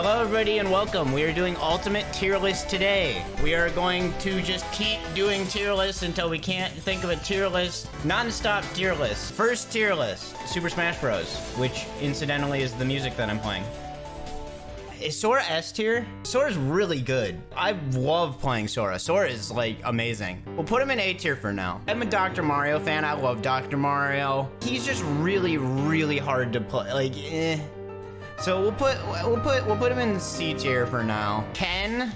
Hello everybody and welcome. We are doing ultimate tier list today. We are going to just keep doing tier lists until we can't think of a tier list. Non-stop tier list. First tier list, Super Smash Bros, which incidentally is the music that I'm playing. Is Sora S tier? Sora's really good. I love playing Sora. Sora is like amazing. We'll put him in A tier for now. I'm a Dr. Mario fan. I love Dr. Mario. He's just really hard to play. Like, So we'll put him in C tier for now. Ken,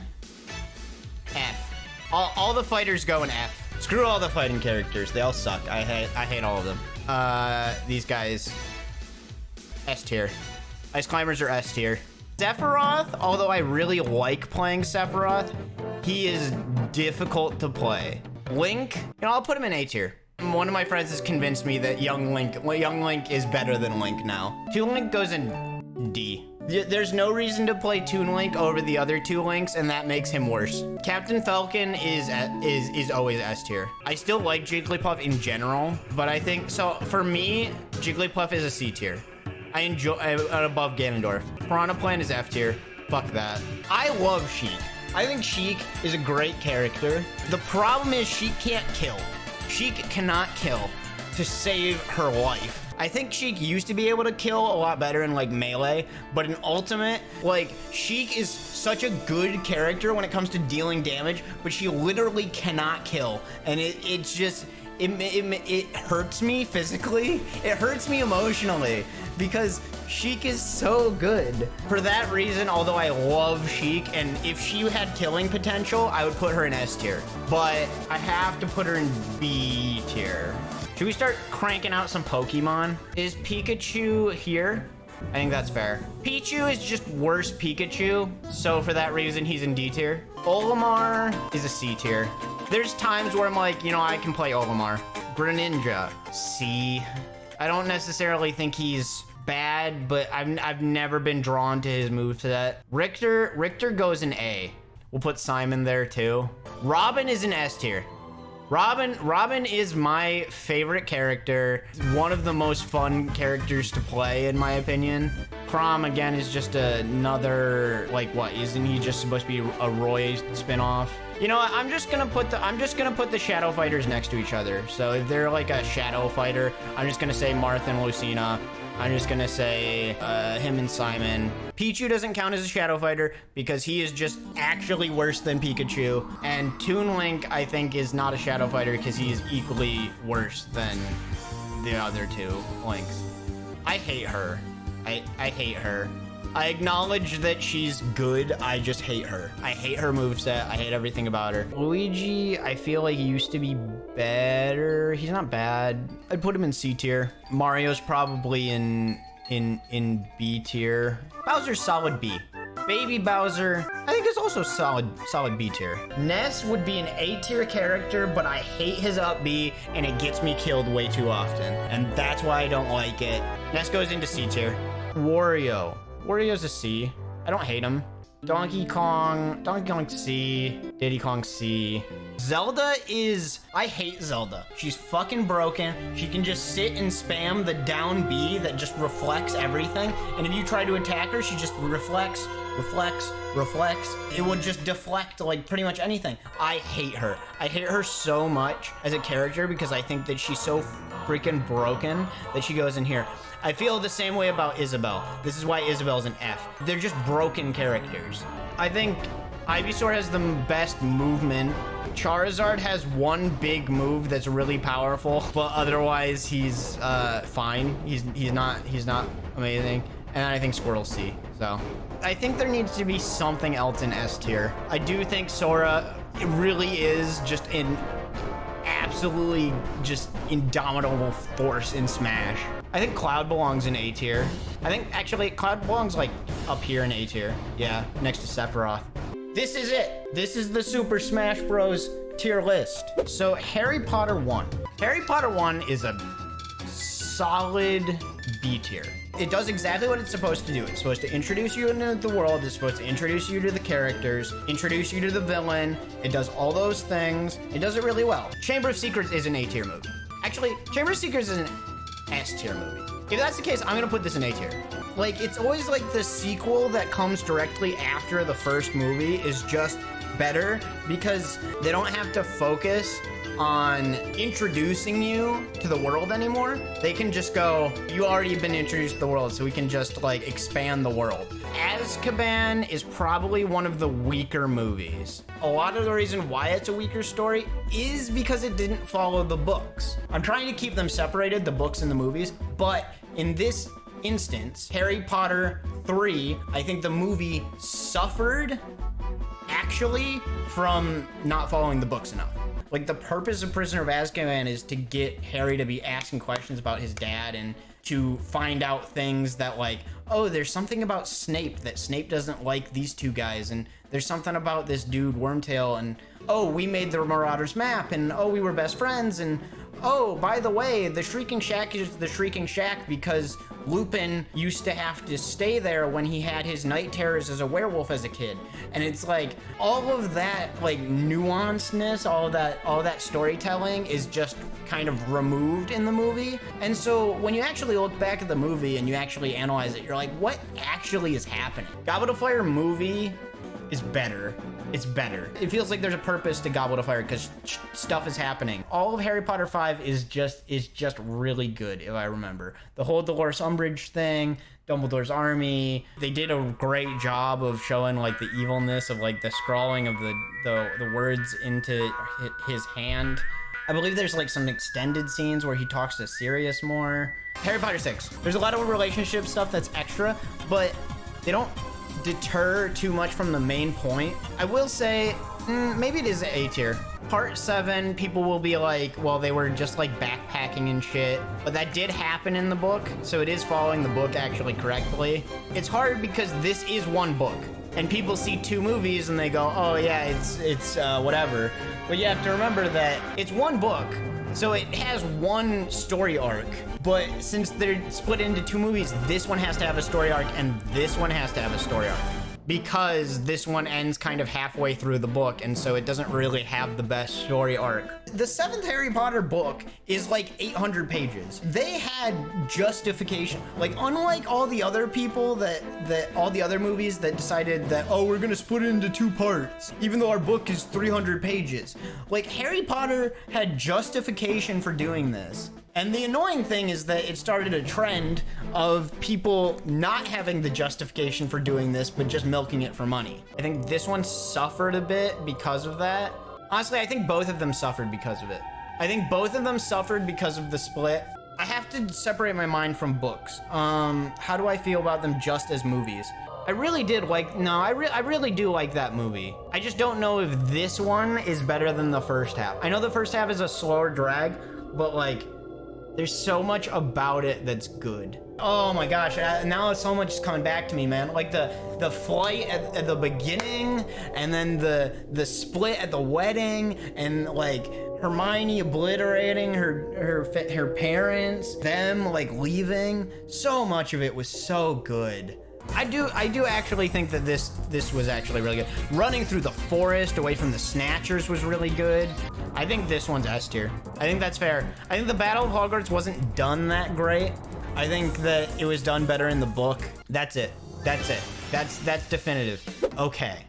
F. All the fighters go in F. Screw all the fighting characters. They all suck. I hate all of them. These guys, S tier. Ice Climbers are S tier. Sephiroth, although I really like playing Sephiroth, he is difficult to play. Link, I'll put him in A tier. One of my friends has convinced me that young Link is better than Link now. Toon Link goes in D. There's no reason to play Toon Link over the other two Links, and that makes him worse. Captain Falcon is always S tier. I still like Jigglypuff in general, but I think, so for me, Jigglypuff is a C tier. I enjoy above Ganondorf. Piranha Plant is F tier. Fuck that. I love Sheik. I think Sheik is a great character. The problem is Sheik can't kill. Sheik cannot kill to save her life. I think Sheik used to be able to kill a lot better in like Melee, but in Ultimate, like Sheik is such a good character when it comes to dealing damage, but she literally cannot kill, and it's just it hurts me physically. It hurts me emotionally because Sheik is so good. For that reason, although I love Sheik, and if she had killing potential, I would put her in S tier, but I have to put her in B tier. Should we start cranking out some Pokemon? Is Pikachu here? I think that's fair. Pichu is just worse Pikachu, so for that reason, he's in D tier. Olimar is a C tier. There's times where I'm like, I can play Olimar. Greninja, C. I don't necessarily think he's bad, but I've never been drawn to his moveset. Richter goes in A. We'll put Simon there too. Robin is in S tier. Robin is my favorite character. One of the most fun characters to play, in my opinion. Chrom, again, is just another, like, what? Isn't he just supposed to be a Roy spinoff? You know what? I'm just gonna put the Shadow Fighters next to each other. So if they're like a Shadow Fighter, I'm just gonna say Marth and Lucina. I'm just gonna say him and Simon. Pichu doesn't count as a Shadow Fighter because he is just actually worse than Pikachu. And Toon Link, I think, is not a Shadow Fighter because he is equally worse than the other two Links. I hate her. I hate her. I acknowledge that she's good. I just hate her. I hate her moveset. I hate everything about her. Luigi, I feel like he used to be better. He's not bad. I'd put him in C tier. Mario's probably in B tier. Bowser's solid B. Baby Bowser, I think is also solid B tier. Ness would be an A tier character, but I hate his up B, and it gets me killed way too often. And that's why I don't like it. Ness goes into C tier. Wario's a C. I don't hate him. Donkey Kong C. Diddy Kong C. Zelda is, I hate Zelda. She's fucking broken. She can just sit and spam the down B that just reflects everything. And if you try to attack her, she just reflects. It would just deflect like pretty much anything. I hate her. I hate her so much as a character because I think that she's so freaking broken that she goes in here. I feel the same way about Isabelle. This is why Isabelle's an F. They're just broken characters. I think Ivysaur has the best movement. Charizard has one big move that's really powerful, but otherwise he's fine. He's not amazing. And I think Squirtle's C. So I think there needs to be something else in S tier. I do think Sora, it really is just an absolutely just indomitable force in Smash. I think Cloud belongs in A tier. I think actually Cloud belongs like up here in A tier. Yeah, next to Sephiroth. This is it. This is the Super Smash Bros. Tier list. So Harry Potter 1. Harry Potter 1 is a solid B tier. It does exactly what it's supposed to do. It's supposed to introduce you into the world. It's supposed to introduce you to the characters, introduce you to the villain. It does all those things. It does it really well. Chamber of Secrets is an A tier movie. Actually, Chamber of Secrets is an S tier movie. If that's the case, I'm gonna put this in A tier. Like, it's always like the sequel that comes directly after the first movie is just better because they don't have to focus on introducing you to the world anymore. They can just go, you already been introduced to the world, so we can just like expand the world. Azkaban is probably one of the weaker movies. A lot of the reason why it's a weaker story is because it didn't follow the books. I'm trying to keep them separated, the books and the movies, but in this instance, Harry Potter 3, I think the movie suffered actually from not following the books enough. Like, the purpose of Prisoner of Azkaban is to get Harry to be asking questions about his dad and to find out things that, like, oh, there's something about Snape that Snape doesn't like these two guys, and there's something about this dude Wormtail, and oh, we made the Marauders map, and oh, we were best friends, and oh, by the way, the Shrieking Shack is the Shrieking Shack because Lupin used to have to stay there when he had his night terrors as a werewolf as a kid. And it's like all of that like nuancedness, all that storytelling is just kind of removed in the movie. And so when you actually look back at the movie and you actually analyze it, you're like, what actually is happening? Goblet of Fire movie is better. It's better. It feels like there's a purpose to Goblet of Fire because stuff is happening. All of Harry Potter 5 is just really good, if I remember. The whole Dolores Umbridge thing, Dumbledore's army. They did a great job of showing like the evilness of like the scrawling of the words into his hand. I believe there's like some extended scenes where he talks to Sirius more. Harry Potter 6. There's a lot of relationship stuff that's extra, but they don't deter too much from the main point. I will say, maybe it is an A tier. Part 7, people will be like, well, they were just like backpacking and shit, but that did happen in the book, so it is following the book actually correctly. It's hard because this is one book, and people see 2 movies and they go, oh yeah, it's whatever. But you have to remember that it's one book, so it has one story arc. But since they're split into 2 movies, this one has to have a story arc and this one has to have a story arc. Because this one ends kind of halfway through the book, and so it doesn't really have the best story arc. The 7th Harry Potter book is like 800 pages. They had justification. Like, unlike all the other people that all the other movies that decided that, oh, we're gonna split it into 2 parts, even though our book is 300 pages. Like, Harry Potter had justification for doing this. And the annoying thing is that it started a trend of people not having the justification for doing this, but just milking it for money. I think this one suffered a bit because of that. Honestly, I think both of them suffered because of it. I think both of them suffered because of the split. I have to separate my mind from books. How do I feel about them just as movies? I really did like, no, I really do like that movie. I just don't know if this one is better than the first half. I know the first half is a slower drag, but like, there's so much about it that's good. Oh my gosh, now so much is coming back to me, man. Like the flight at the beginning, and then the split at the wedding, and like Hermione obliterating her parents, them like leaving. So much of it was so good. I do actually think that this was actually really good. Running through the forest away from the Snatchers was really good. I think this one's S tier. I think that's fair. I think the Battle of Hogwarts wasn't done that great. I think that it was done better in the book. That's it. That's it. That's definitive. Okay.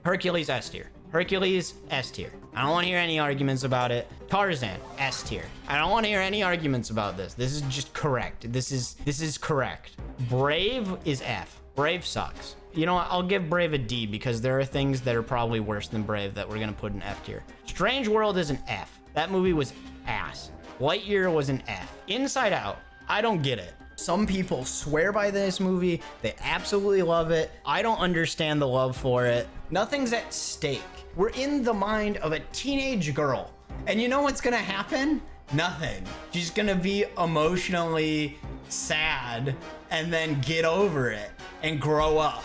Hercules, S tier. Hercules, S tier. I don't want to hear any arguments about it. Tarzan, S tier. I don't want to hear any arguments about this. This is just correct. This is correct. Brave is F. Brave sucks. You know what? I'll give Brave a D because there are things that are probably worse than Brave that we're gonna put in F tier. Strange World is an F. That movie was ass. Lightyear was an F. Inside Out, I don't get it. Some people swear by this movie. They absolutely love it. I don't understand the love for it. Nothing's at stake. We're in the mind of a teenage girl. And you know what's gonna happen? Nothing. She's gonna be emotionally sad and then get over it and grow up.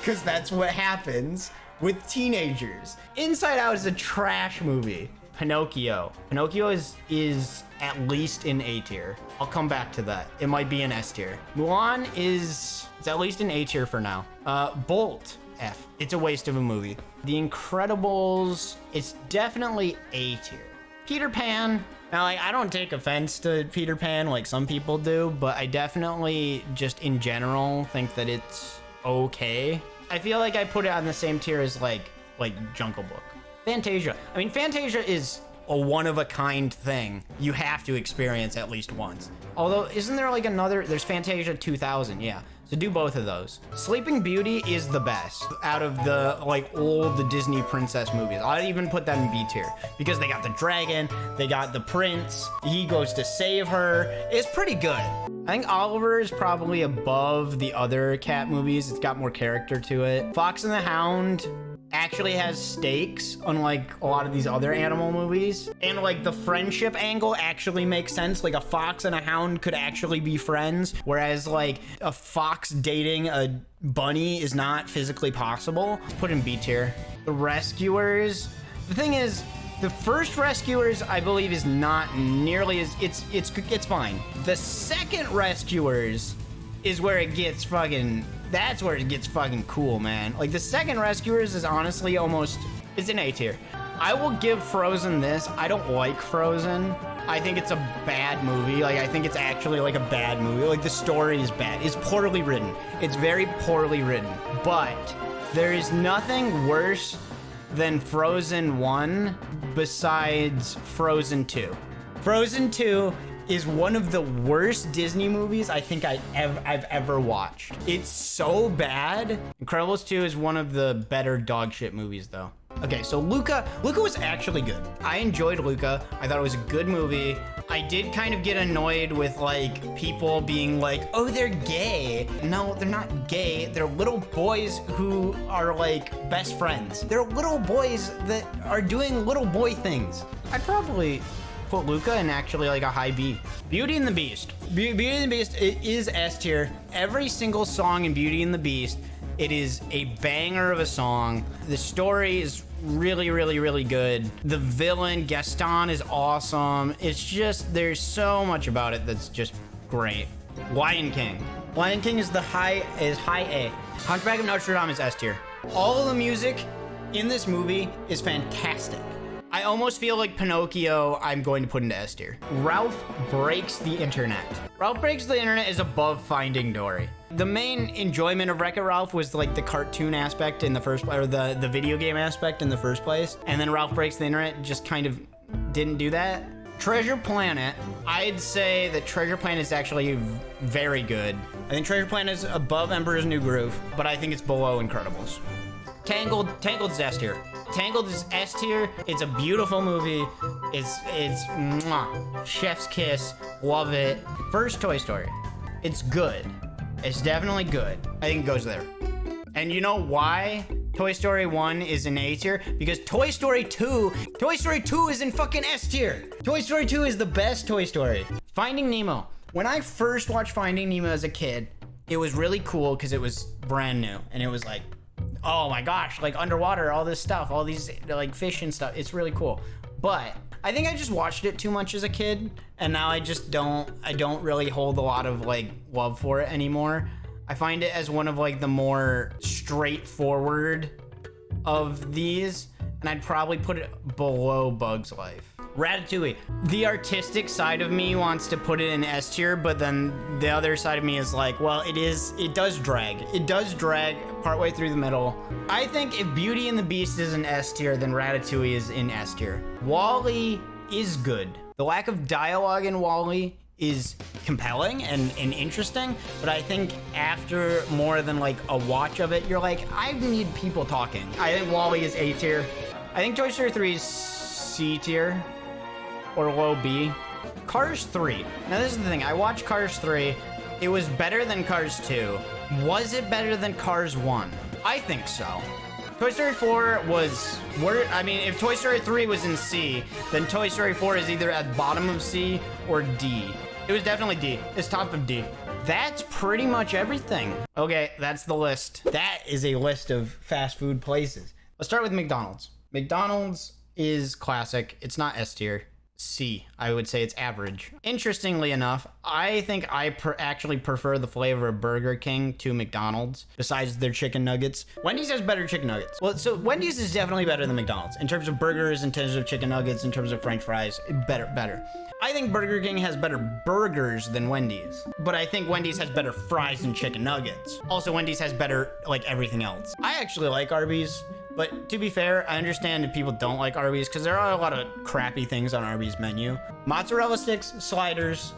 Because that's what happens with teenagers. Inside Out is a trash movie. Pinocchio. Pinocchio is at least in A tier. I'll come back to that. It might be an S tier. Mulan it's at least in A tier for now. Bolt, F. It's a waste of a movie. The Incredibles, it's definitely A tier. Peter Pan. Now, like, I don't take offense to Peter Pan like some people do, but I definitely just in general think that it's okay. I feel like I put it on the same tier as like Jungle Book. Fantasia. I mean, Fantasia is a one-of-a-kind thing you have to experience at least once. Although, isn't there like another, there's Fantasia 2000, yeah. So do both of those. Sleeping Beauty is the best out of the like old Disney princess movies. I'd even put that in B tier because they got the dragon, they got the prince, he goes to save her. It's pretty good. I think Oliver is probably above the other cat movies. It's got more character to it. Fox and the Hound actually has stakes, unlike a lot of these other animal movies. And like the friendship angle actually makes sense. Like a fox and a hound could actually be friends, whereas like a fox dating a bunny is not physically possible. Put in B tier. The Rescuers. The thing is, the first Rescuers, I believe, is not nearly as it's fine. The second Rescuers is where it gets fucking. That's where it gets fucking cool, man. Like, the second Rescuers is honestly almost, it's an A tier. I will give Frozen this. I don't like Frozen. I think it's a bad movie. Like, I think it's actually like a bad movie. Like, the story is bad. It's poorly written. It's very poorly written. But there is nothing worse than Frozen 1 besides Frozen 2. Frozen 2 is one of the worst Disney movies I think I've ever watched. It's so bad. Incredibles 2 is one of the better dog shit movies though. Okay, so Luca was actually good. I enjoyed Luca. I thought it was a good movie. I did kind of get annoyed with like people being like, oh, they're gay. No, they're not gay. They're little boys who are like best friends. They're little boys that are doing little boy things. I'd probably put Luca in actually like a high B. Beauty and the Beast. Beauty and the Beast, it is S tier. Every single song in Beauty and the Beast, it is a banger of a song. The story is really, really, really good. The villain, Gaston, is awesome. It's just, there's so much about it that's just great. Lion King. Lion King is high A. Hunchback of Notre Dame is S tier. All of the music in this movie is fantastic. I almost feel like Pinocchio I'm going to put into S tier. Ralph Breaks the Internet. Ralph Breaks the Internet is above Finding Dory. The main enjoyment of Wreck-It Ralph was like the cartoon aspect in the first, or the video game aspect in the first place. And then Ralph Breaks the Internet just kind of didn't do that. Treasure Planet. I'd say that Treasure Planet is actually very good. I think Treasure Planet is above Emperor's New Groove, but I think it's below Incredibles. Tangled is S tier. Tangled is S tier. It's a beautiful movie. It's mwah, chef's kiss. Love it. First Toy Story. It's good. It's definitely good. I think it goes there. And you know why Toy Story 1 is in A tier? Because Toy Story 2 is in fucking S tier. Toy Story 2 is the best Toy Story. Finding Nemo. When I first watched Finding Nemo as a kid, it was really cool because it was brand new. And it was like, oh my gosh, like underwater, all this stuff, all these like fish and stuff. It's really cool. But I think I just watched it too much as a kid, and now I don't really hold a lot of like love for it anymore. I find it as one of like the more straightforward of these, and I'd probably put it below Bug's Life. Ratatouille. The artistic side of me wants to put it in S tier, but then the other side of me is like, well, it does drag. It does drag partway through the middle. I think if Beauty and the Beast is in S tier, then Ratatouille is in S tier. WALL-E is good. The lack of dialogue in WALL-E is compelling and interesting, but I think after more than like a watch of it, you're like, I need people talking. I think WALL-E is A tier. I think Toy Story 3 is C tier. Or low B. Cars 3. Now this is the thing, I watched Cars 3. It was better than Cars 2. Was it better than Cars 1? I think so. Toy Story 4 was, I mean, if Toy Story 3 was in C, then Toy Story 4 is either at bottom of C or D. It was definitely D. It's top of D. That's pretty much everything. Okay, that's the list. That is a list of fast food places. Let's start with McDonald's. McDonald's is classic. It's not S tier. C. I would say it's average. Interestingly enough, I think I actually prefer the flavor of Burger King to McDonald's, besides their chicken nuggets. Wendy's has better chicken nuggets. Well, so Wendy's is definitely better than McDonald's. In terms of burgers, in terms of chicken nuggets, in terms of French fries, better. I think Burger King has better burgers than Wendy's, but I think Wendy's has better fries and chicken nuggets. Also, Wendy's has better, like, everything else. I actually like Arby's. But to be fair, I understand if people don't like Arby's because there are a lot of crappy things on Arby's menu. Mozzarella sticks, sliders,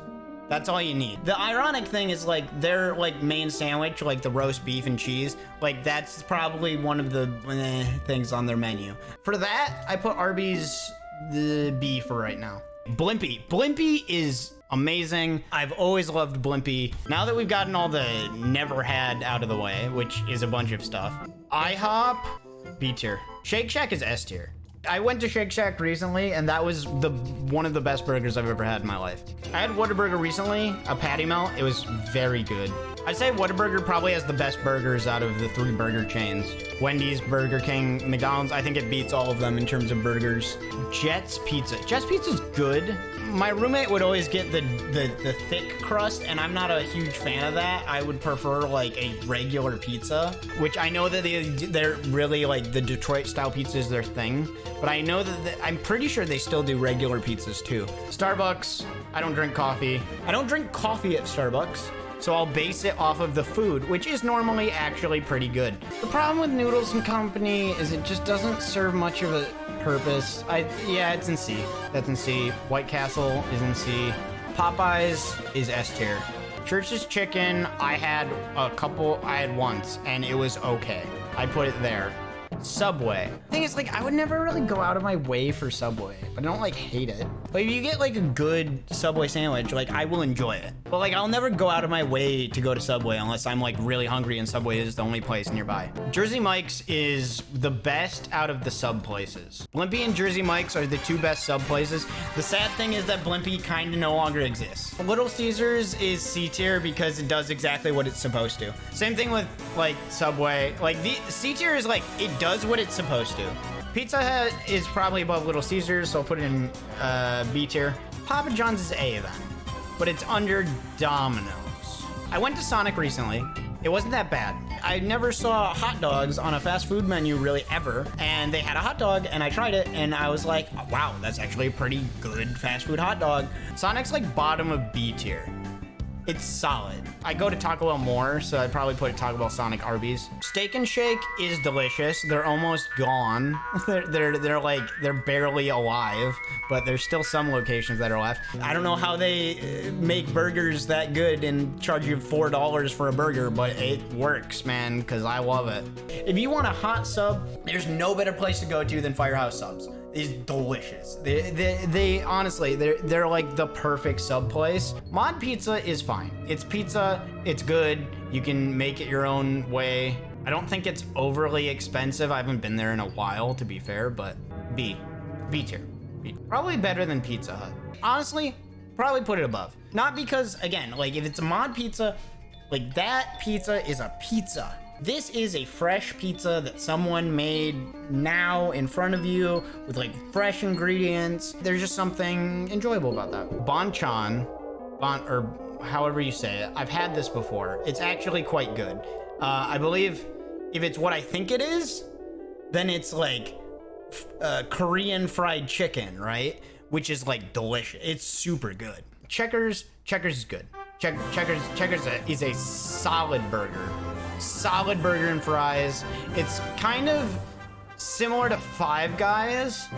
that's all you need. The ironic thing is like their like main sandwich, like the roast beef and cheese, like that's probably one of the things on their menu. For that, I put Arby's the B for right now. Blimpie. Blimpie is amazing. I've always loved Blimpie. Now that we've gotten all the never had out of the way, which is a bunch of stuff. IHOP, B tier. Shake Shack is S tier. I went to Shake Shack recently, and that was one of the best burgers I've ever had in my life. I had Whataburger recently, a patty melt. It was very good. I'd say Whataburger probably has the best burgers out of the 3 burger chains. Wendy's, Burger King, McDonald's. I think it beats all of them in terms of burgers. Jet's Pizza. Jet's Pizza's good. My roommate would always get the thick crust, and I'm not a huge fan of that. I would prefer like a regular pizza, which I know that they're really like the Detroit style pizza is their thing, but I know that I'm pretty sure they still do regular pizzas too. Starbucks, I don't drink coffee. I don't drink coffee at Starbucks, so I'll base it off of the food, which is normally actually pretty good. The problem with Noodles & Company is it just doesn't serve much of a purpose. Yeah, it's in C. That's in C. White Castle is in C. Popeyes is S tier. Church's Chicken, I had once, and it was okay. I put it there. Subway. The thing is, like, I would never really go out of my way for Subway, but I don't, like, hate it. But if you get, like, a good Subway sandwich, like, I will enjoy it. But, like, I'll never go out of my way to go to Subway unless I'm, like, really hungry and Subway is the only place nearby. Jersey Mike's is the best out of the sub places. Blimpie and Jersey Mike's are the 2 best sub places. The sad thing is that Blimpie kind of no longer exists. Little Caesars is C tier because it does exactly what it's supposed to. Same thing with, like, Subway. Like, the C tier is, like, it does what it's supposed to. Pizza Hut is probably above Little Caesars, so I'll put it in B tier. Papa John's is A then, but it's under Domino's. I went to Sonic recently. It wasn't that bad. I never saw hot dogs on a fast food menu really ever, and they had a hot dog, and I tried it, and I was like, wow, that's actually a pretty good fast food hot dog. Sonic's like bottom of B tier. It's solid. I go to Taco Bell more, so I'd probably put Taco Bell, Sonic, Arby's. Steak and Shake is delicious. They're almost gone. They're barely alive, but there's still some locations that are left. I don't know how they make burgers that good and charge you $4 for a burger, but it works, man, because I love it. If you want a hot sub, there's no better place to go to than Firehouse Subs. Is delicious. They honestly, they're like the perfect sub place. Mod Pizza is fine. It's pizza, it's good. You can make it your own way. I don't think it's overly expensive. I haven't been there in a while, to be fair, but B tier. B. Probably better than Pizza Hut. Honestly, probably put it above. Not because, again, like if it's a mod pizza, like that pizza is a pizza. This is a fresh pizza that someone made now in front of you with like fresh ingredients. There's just something enjoyable about that. Bonchon, or however you say it, I've had this before. It's actually quite good. I believe if it's what I think it is, then it's like Korean fried chicken, right? Which is like delicious. It's super good. Checkers is good. Checkers is a solid burger. Solid burger and fries. It's kind of similar to Five Guys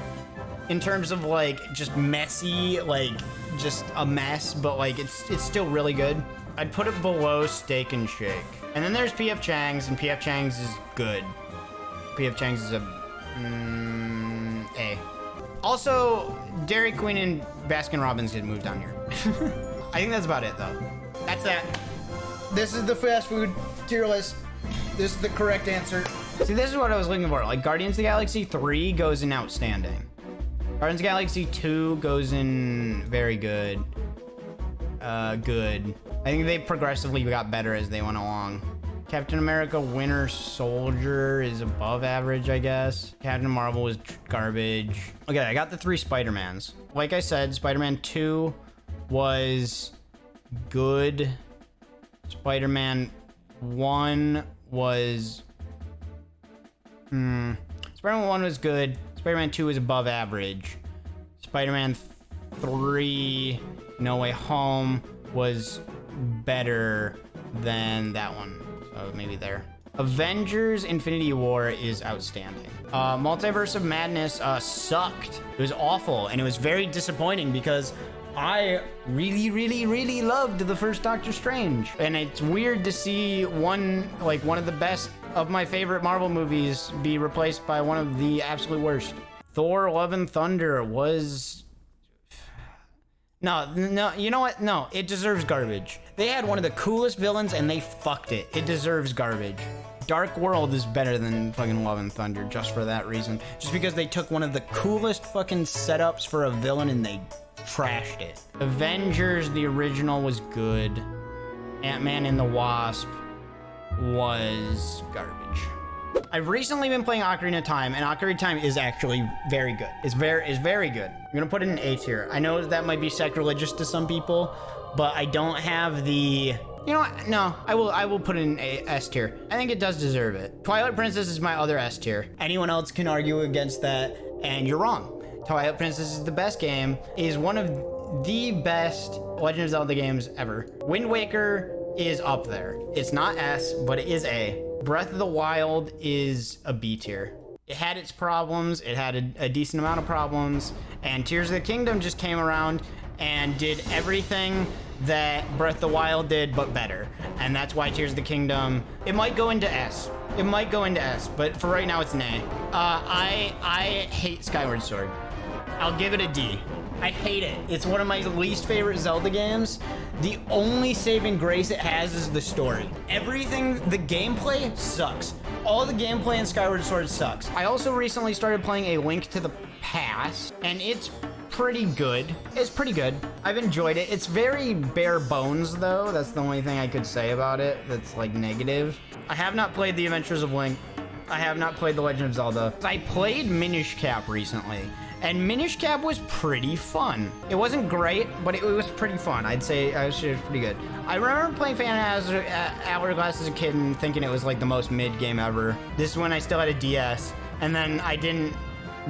in terms of like just messy, like just a mess, but like it's still really good. I'd put it below Steak and Shake. And then there's P.F. Chang's, and P.F. Chang's is good. P.F. Chang's is a A. Also, Dairy Queen and Baskin Robbins get moved down here. I think that's about it though. That's that. This is the fast food tier list. This is the correct answer. See, this is what I was looking for. Like, Guardians of the Galaxy 3 goes in outstanding. Guardians of the Galaxy 2 goes in very good. Good. I think they progressively got better as they went along. Captain America Winter Soldier is above average, I guess. Captain Marvel was garbage. Okay, I got the 3 Spider-Mans. Like I said, Spider-Man 2 was good. Spider-Man 1 was... Spider-Man 1 was good. Spider-Man 2 was above average. Spider-Man 3, No Way Home, was better than that one. So maybe there. Avengers Infinity War is outstanding. Multiverse of Madness sucked. It was awful, and it was very disappointing because I really loved the first Doctor Strange. And it's weird to see one of the best of my favorite Marvel movies be replaced by one of the absolute worst. Thor Love and Thunder was... No, you know what? No, it deserves garbage. They had one of the coolest villains and they fucked it. It deserves garbage. Dark World is better than fucking Love and Thunder just for that reason. Just because they took one of the coolest fucking setups for a villain and they trashed it. Avengers, the original, was good. Ant-Man and the Wasp was garbage. I've recently been playing Ocarina of Time, and Ocarina of Time is actually very good. It's very good. I'm gonna put it in A tier. I know that might be sacrilegious to some people, but I don't have the... You know what? No, I will put it in A S tier. I think it does deserve it. Twilight Princess is my other S tier. Anyone else can argue against that, and you're wrong. Twilight Princess is the best game, is one of the best Legend of Zelda games ever. Wind Waker is up there. It's not S, but it is A. Breath of the Wild is a B tier. It had its problems, it had a decent amount of problems, and Tears of the Kingdom just came around and did everything that Breath of the Wild did, but better. And that's why Tears of the Kingdom, it might go into S. It might go into S, but for right now it's an A. I hate Skyward Sword. I'll give it a D. I hate it. It's one of my least favorite Zelda games. The only saving grace it has is the story. Everything, the gameplay sucks. All the gameplay in Skyward Sword sucks. I also recently started playing A Link to the Past, and it's pretty good. It's pretty good. I've enjoyed it. It's very bare bones, though. That's the only thing I could say about it that's, like, negative. I have not played The Adventures of Link. I have not played The Legend of Zelda. I played Minish Cap recently, and Minish Cap was pretty fun. It wasn't great, but it was pretty fun. I'd say it was pretty good. I remember playing Phantom Hourglass as a kid and thinking it was like the most mid game ever. This is when I still had a DS, and then I didn't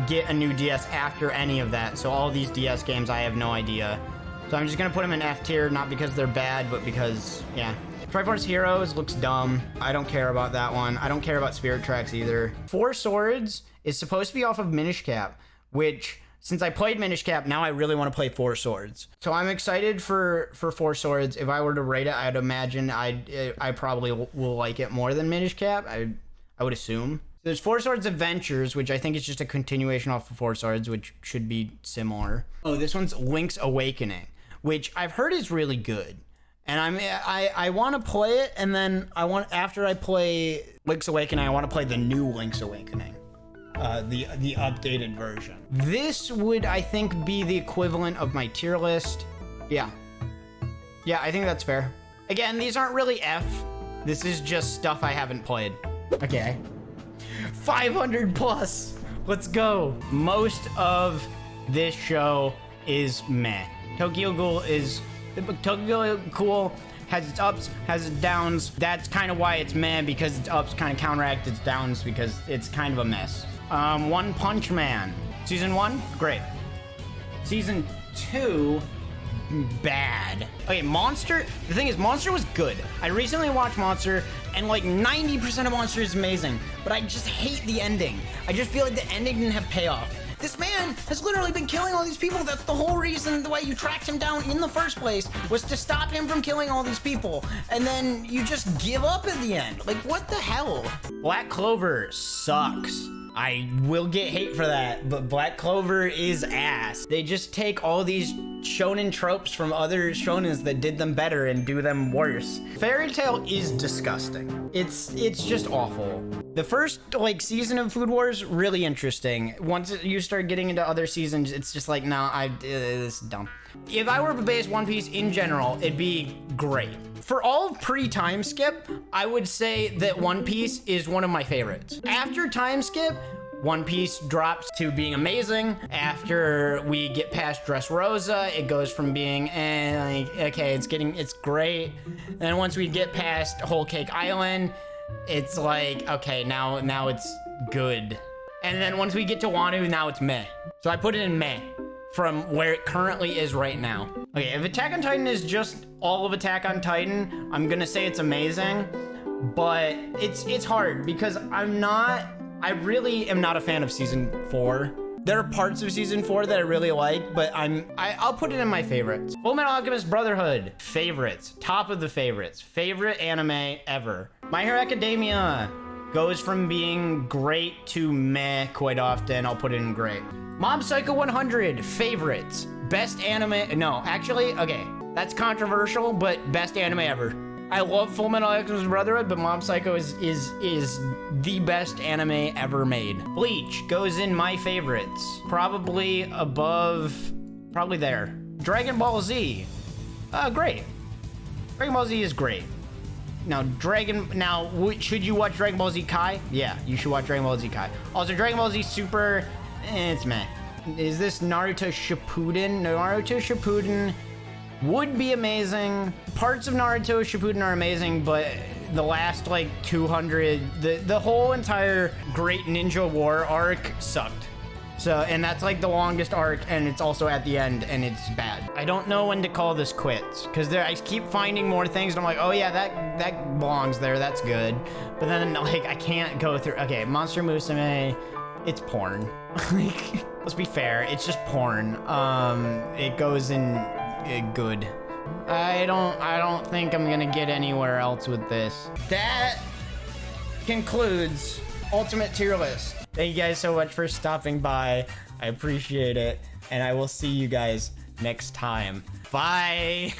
get a new DS after any of that. So all these DS games, I have no idea. So I'm just gonna put them in F tier, not because they're bad, but because, yeah. Triforce Heroes looks dumb. I don't care about that one. I don't care about Spirit Tracks either. Four Swords is supposed to be off of Minish Cap, which, since I played Minish Cap, now I really want to play Four Swords. So I'm excited for Four Swords. If I were to rate it, I'd imagine I probably will like it more than Minish Cap. I would assume. There's Four Swords Adventures, which I think is just a continuation off of Four Swords, which should be similar. Oh, this one's Link's Awakening, which I've heard is really good. And I want to play it, and then after I play Link's Awakening, I want to play the new Link's Awakening. The updated version. This would, I think, be the equivalent of my tier list. Yeah, I think that's fair. Again, these aren't really F. This is just stuff I haven't played. Okay. 500 plus. Let's go. Most of this show is meh. Tokyo Ghoul has its ups, has its downs. That's kind of why it's meh, because its ups kind of counteract its downs because it's kind of a mess. One Punch Man. Season 1, great. Season 2, bad. Okay, Monster, the thing is, Monster was good. I recently watched Monster, and like 90% of Monster is amazing, but I just hate the ending. I just feel like the ending didn't have payoff. This man has literally been killing all these people. That's the whole reason the way you tracked him down in the first place was to stop him from killing all these people. And then you just give up at the end. Like, what the hell? Black Clover sucks. I will get hate for that, but Black Clover is ass. They just take all these shonen tropes from other shonens that did them better and do them worse. Fairy Tail is disgusting. It's just awful. The first like season of Food Wars, really interesting. Once you start getting into other seasons, it's just like, no, this is dumb. If I were to base One Piece in general, it'd be great. For all of pre-time skip, I would say that One Piece is one of my favorites. After time skip, One Piece drops to being amazing. After we get past Dressrosa, it goes from being, like, okay, it's great. Then once we get past Whole Cake Island, it's like, okay, now it's good. And then once we get to Wano, now it's meh. So I put it in meh from where it currently is right now. Okay, if Attack on Titan is just all of Attack on Titan, I'm gonna say it's amazing, but it's hard because I really am not a fan of season 4. There are parts of season 4 that I really like, but I'll put it in my favorites. Fullmetal Alchemist Brotherhood, favorites, top of the favorites, favorite anime ever. My Hero Academia goes from being great to meh quite often. I'll put it in great. Mob Psycho 100, favorites, best anime. No, actually, okay, that's controversial, but best anime ever. I love Fullmetal Alchemist Brotherhood, but Mob Psycho is the best anime ever made. Bleach goes in my favorites, probably above, probably there. Dragon Ball Z, great. Dragon Ball Z is great. Now, should you watch Dragon Ball Z Kai? Yeah, you should watch Dragon Ball Z Kai. Also, Dragon Ball Z Super, it's meh. Is this Naruto Shippuden? No, Naruto Shippuden would be amazing. Parts of Naruto Shippuden are amazing, but the last like 200, the whole entire Great Ninja War arc sucked. So, and that's like the longest arc, and it's also at the end, and it's bad. I don't know when to call this quits, because I keep finding more things, and I'm like, oh yeah, that belongs there, that's good. But then, like, I can't go through, okay, Monster Musume, it's porn. Like, let's be fair, it's just porn. It goes in good. I don't think I'm gonna get anywhere else with this. That concludes Ultimate Tier List. Thank you guys so much for stopping by. I appreciate it. And I will see you guys next time. Bye.